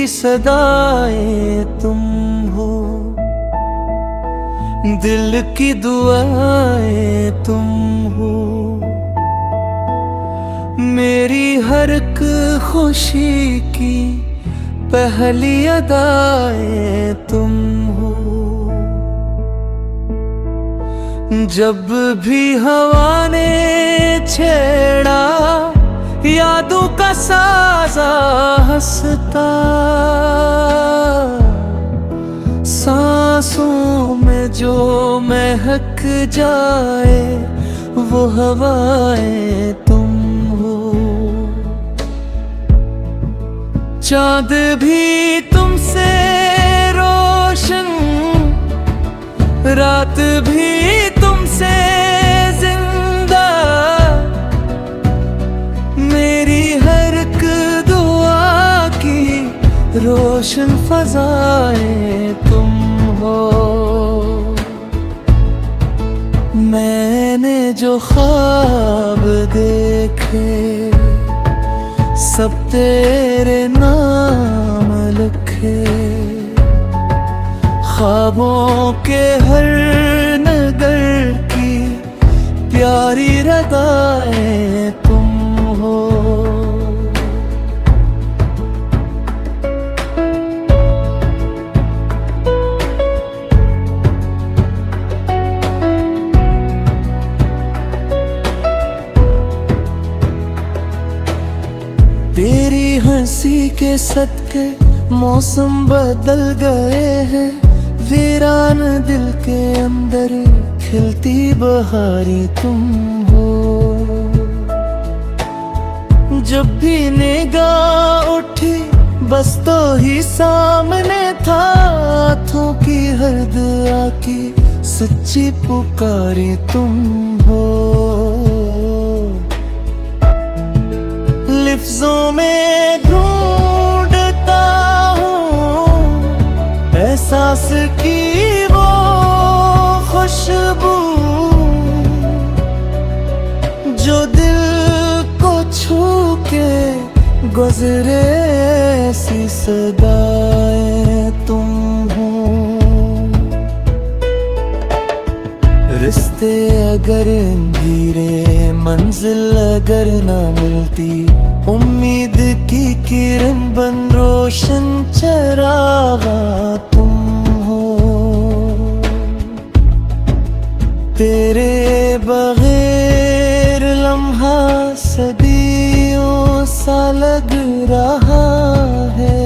सदाएं तुम हो, दिल की दुआएं तुम हो, मेरी हर एक खुशी की पहली अदाएं तुम हो। जब भी हवा ने छेड़ा यादों का साजा हंसता, सांसों में जो महक जाए वो हवाएं तुम हो। चाँद भी तुमसे रोशन, रात भी तुमसे जिंदा, मेरी हर एक दुआ की रोशन फजाएं तुम हो। मैंने जो ख्वाब देखे सब तेरे नाम लिखे, ख्वाबों के हर नगर की प्यारी रदाएं तुम हो। तेरी हंसी के सदके मौसम बदल गए हैं, वीरान दिल के अंदर खिलती बहारी तुम हो। जब भी निगाह उठी बस तो ही सामने था, हाथों की हर दुआ की सच्ची पुकारी तुम हो। लिफ्ज़ों में ढूंढता हूँ एहसास की वो खुशबू, जो दिल को छू के गुजरे ऐसी सदाएं तुम हो। रिश्ते अगर धीरे मंजिल अगर ना मिलती, उम्मीद की किरण बन रोशन चरागा तुम हो। तेरे बगैर लम्हा सदियों सा लग रहा है,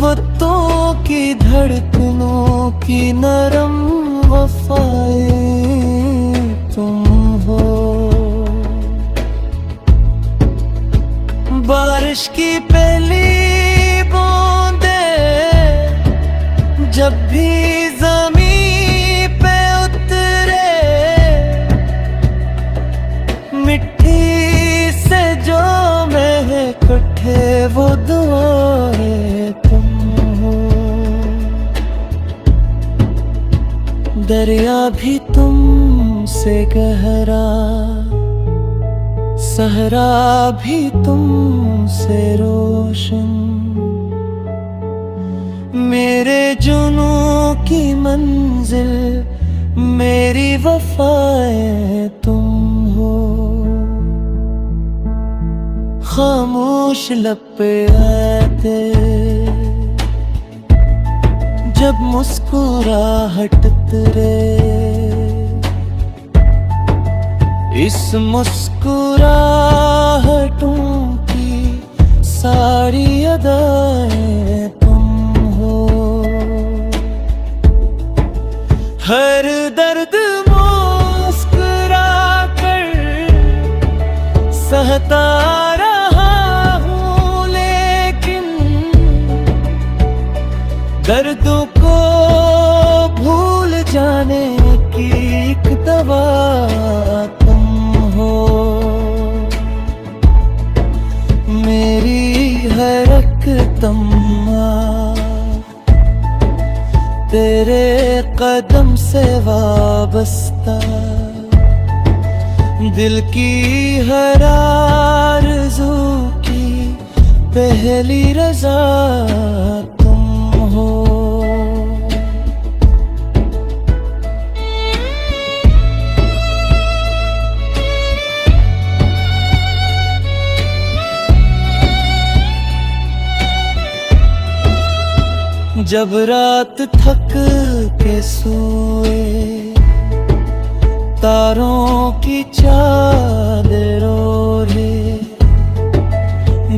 वक्तों की धड़कनों की नरम वफाएं तुम हो। बारिश की पहली बूंदे जब भी ज़मीं पे उतरे, मिट्टी से जो महक उठे वो दुआएं तुम हो। दरिया भी तुमसे गहरा, सहरा भी तुमसे रोशन, मेरे जुनूं की मंजिल मेरी वफाएं तुम हो। खामोश लब पे आते जब मुस्कुराहट तेरे, इस मुस्कुराहटों की सारी अदाएं तुम हो। हर दर्द मुस्कुरा कर सहता रहा हूँ, लेकिन दर्दों को भूल जाने की एक दवा तुम हो। मेरी हर एक तम्ना तेरे कदम से वाबस्ता, दिल की हर आरज़ू की पहली रज़ा तुम हो। जब रात थक के सोए तारों की चादर ओढ़े,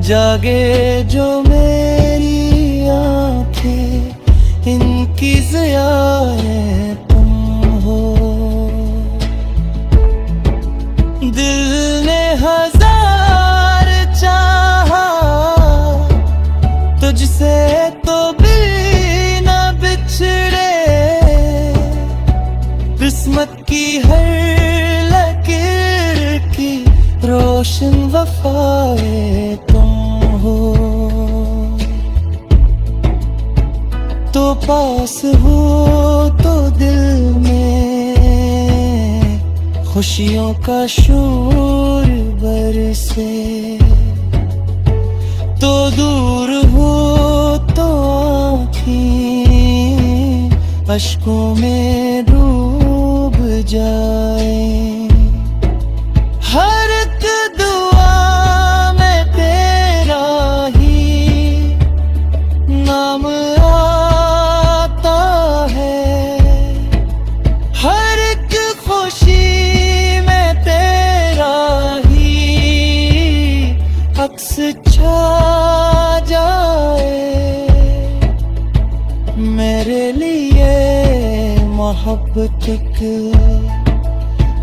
जागे जो मेरी आँखें इनकी ज़ियाएं तुम हो। दिल ने हजार चाहा तुझसे तो किस्मत की हर लकीर की रोशन वफाएं तुम हो। तो पास हो तो दिल में खुशियों का शोर बरसे, तो दूर हो तो आँखें अश्कों में डूब जाए। हर एक दुआ में तेरा ही नाम आता है, हर एक खुशी में तेरा ही अक्स छा जाए। मेरे लिए मोहब्बत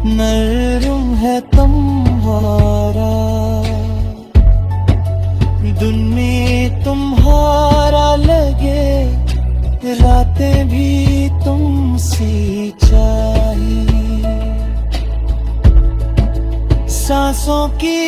नरम है तुम्हारा, दिन में तुम्हारा लगे, रातें भी तुमसी चाहिए। सांसों की